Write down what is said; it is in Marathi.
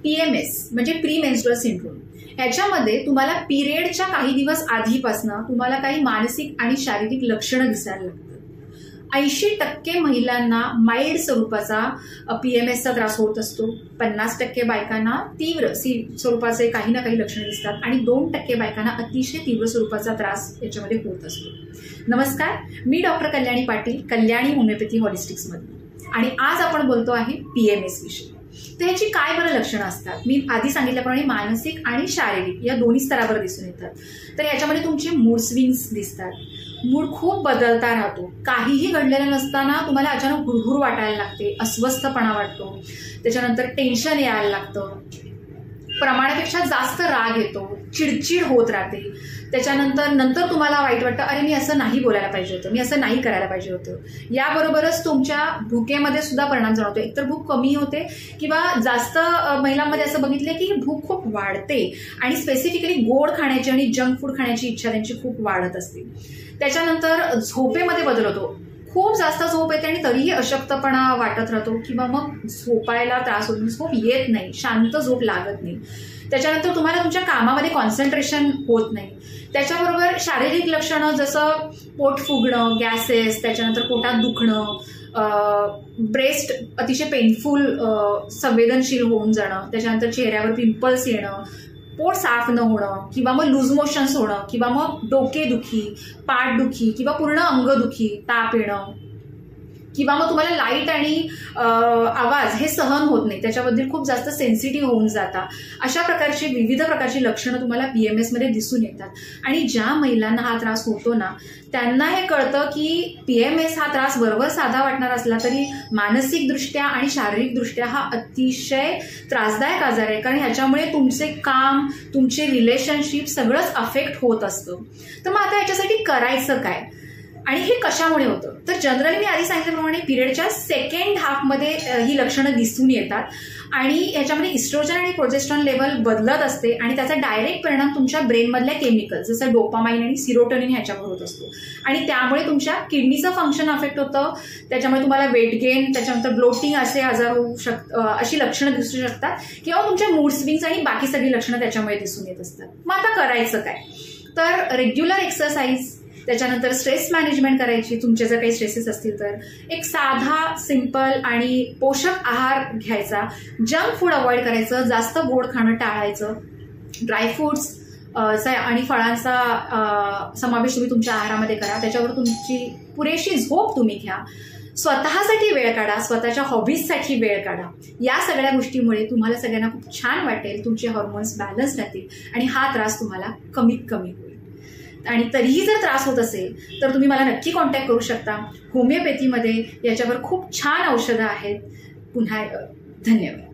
PMS म्हणजे प्री मेन्स्ट्रुअल सिंड्रोम, ह्याच्यामध्ये तुम्हाला पिरियडच्या काही दिवस आधीपासून तुम्हाला काही मानसिक आणि शारीरिक लक्षणं दिसायला लागतात. 80% महिलांना माइल्ड स्वरूपाचा PMSचा त्रास होत असतो. 50% बायकांना तीव्र स्वरूपाचे काही ना काही लक्षणं दिसतात आणि 2% बायकांना अतिशय तीव्र स्वरूपाचा त्रास याच्यामध्ये होत असतो. नमस्कार, मी डॉक्टर कल्याणी पाटील, कल्याणी होमिओपॅथी हॉलिस्टिक्समध्ये, आणि आज आपण बोलतो आहे PMS विषयी. तर ह्याची काय बरं लक्षणं असतात? मी आधी सांगितल्याप्रमाणे मानसिक आणि शारीरिक या दोन्ही स्तरावर दिसून येतात. तर याच्यामध्ये तुमचे मूड स्विंग्स दिसतात, मूड खूप बदलता राहतो, काहीही घडलेलं नसताना तुम्हाला अचानक हुरहुर वाटायला लागते, अस्वस्थपणा वाटतो, त्याच्यानंतर टेन्शन यायला लागतं, प्रमाणापेक्षा जास्त राग येतो, चिडचिड होत राहते, त्याच्यानंतर तुम्हाला वाईट वाटतं, अरे मी असं नाही बोलायला पाहिजे होतं, मी असं नाही करायला पाहिजे होतं. याबरोबरच तुमच्या भुकेमध्ये सुद्धा परिणाम जाणवतो. एकतर भूक कमी होते किंवा जास्त महिलांमध्ये असं बघितलं की भूक खूप वाढते आणि स्पेसिफिकली गोड खाण्याची आणि जंक फूड खाण्याची इच्छा त्यांची खूप वाढत असते. त्याच्यानंतर झोपेमध्ये बदल होतो, खूप जास्त झोप येते आणि तरीही अशक्तपणा वाटत राहतो किंवा मग झोपायला त्रास होतो, झोप येत नाही, शांत झोप लागत नाही. त्याच्यानंतर तुम्हाला तुमच्या कामामध्ये कॉन्सन्ट्रेशन होत नाही. त्याच्याबरोबर शारीरिक लक्षणं जसं पोट फुगणं, गॅसेस, त्याच्यानंतर पोटात दुखणं, ब्रेस्ट अतिशय पेनफुल संवेदनशील होऊन जाणं, त्याच्यानंतर चेहऱ्यावर पिंपल्स येणं, पोट साफ न होणं किंवा मग लूज मोशन्स होणं किंवा मग डोकेदुखी, पाठदुखी किंवा पूर्ण अंगदुखी, ताप येणं किंवा मग तुम्हाला लाईट आणि आवाज हे सहन होत नाही, त्याच्याबद्दल खूप जास्त सेन्सिटिव्ह होऊन जाता. अशा प्रकारची विविध प्रकारची लक्षणं तुम्हाला PMS मध्ये दिसून येतात. आणि ज्या महिलांना हा त्रास होतो ना, त्यांना हे कळतं की PMS हा त्रास बरोबर साधा वाटणार असला तरी मानसिकदृष्ट्या आणि शारीरिकदृष्ट्या हा अतिशय त्रासदायक आजार आहे, कारण ह्याच्यामुळे तुमचे काम, तुमचे रिलेशनशिप सगळंच अफेक्ट होत असतं. तर मग आता याच्यासाठी करायचं काय आणि हे कशामुळे होतं? तर जनरली मी आधी सांगितल्याप्रमाणे पिरियडच्या सेकंड हाफमध्ये ही लक्षणं दिसून येतात आणि ह्याच्यामध्ये इस्ट्रोजन आणि प्रोजेस्टेरॉन लेवल बदलत असते आणि त्याचा डायरेक्ट परिणाम तुमच्या ब्रेनमधल्या केमिकल जसं डोपामाइन आणि सिरोटोनिन ह्याच्यावर होत असतो आणि त्यामुळे तुमच्या किडनीचं फंक्शन अफेक्ट होतं. त्याच्यामुळे तुम्हाला वेट गेन, त्याच्यानंतर ब्लोटिंग असे आजार होऊ अशी लक्षणं दिसू शकतात किंवा तुमच्या मूड स्विंग्स आणि बाकी सगळी लक्षणं त्याच्यामुळे दिसून येत असतात. मग आता करायचं काय? तर रेग्युलर एक्सरसाइज, त्याच्यानंतर स्ट्रेस मॅनेजमेंट करायची, तुमचे जर काही स्ट्रेसेस असतील तर एक साधा, सिंपल आणि पोषक आहार घ्यायचा, जंक फूड अवॉइड करायचं, जास्त गोड खाणं टाळायचं, ड्रायफ्रुट्स आणि फळांचा समावेश तुम्ही तुमच्या आहारामध्ये करा, त्याच्यावर तुमची पुरेशी झोप तुम्ही घ्या, स्वतःसाठी वेळ काढा, स्वतःच्या हॉबीजसाठी वेळ काढा. या सगळ्या गोष्टीमुळे तुम्हाला सगळ्यांना खूप छान वाटेल, तुमचे हॉर्मोन्स बॅलन्स राहतील आणि हा त्रास तुम्हाला कमीत कमी होईल. आणि तरीही जर त्रास होत असेल तर तुम्ही मला नक्की कॉन्टॅक्ट करू शकता. होमिओपॅथीमध्ये याच्यावर खूप छान औषधं आहेत. पुन्हा धन्यवाद.